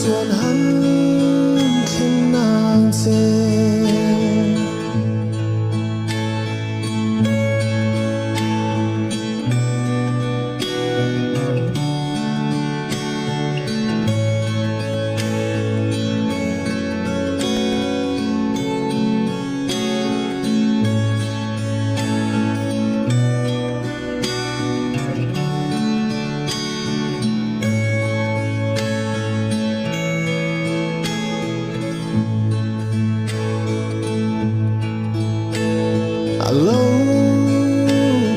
ส่วนหันแค่นางเจlâu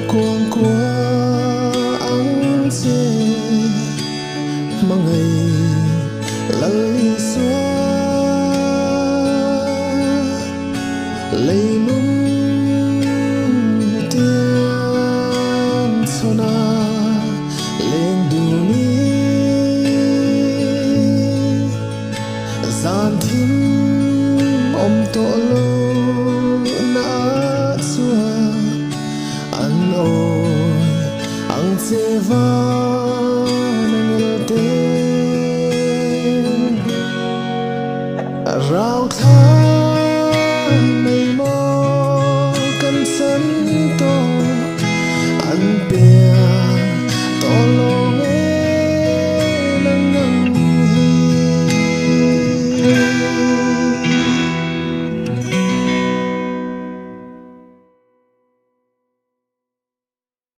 cuồng của anh chê mà ngày lăn xóa lấy mum tiền cho na lên dunia gian thím to lâu anh ơi anh sẽ vang tên rao thả